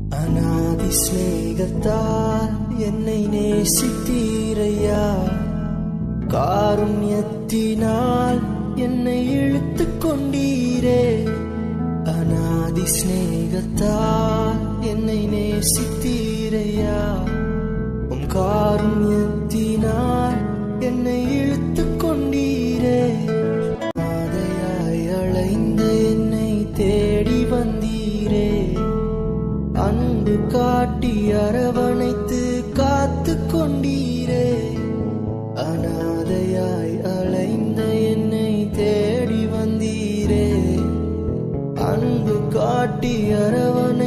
அநாதி ஸ்நேகத்தால் என்னை நேசித்தீரையா, காருண்யத்தினால் என்னை இழுத்துக் கொண்டீரே. அநாதி ஸ்நேகத்தால் என்னை நேசித்தீரையா, உம் காருண்யத்தினால் என்னை இழுத்துக் கொண்டீரே. பாதையாய் அலைந்த என்னை தேடி வந்தீரே, அன்பு காட்டி அரவணைத்து காத்து கொண்டீரே. அநாதையாய் அலைந்த என்னை தேடி வந்தீரே, அன்பு காட்டி அரவணை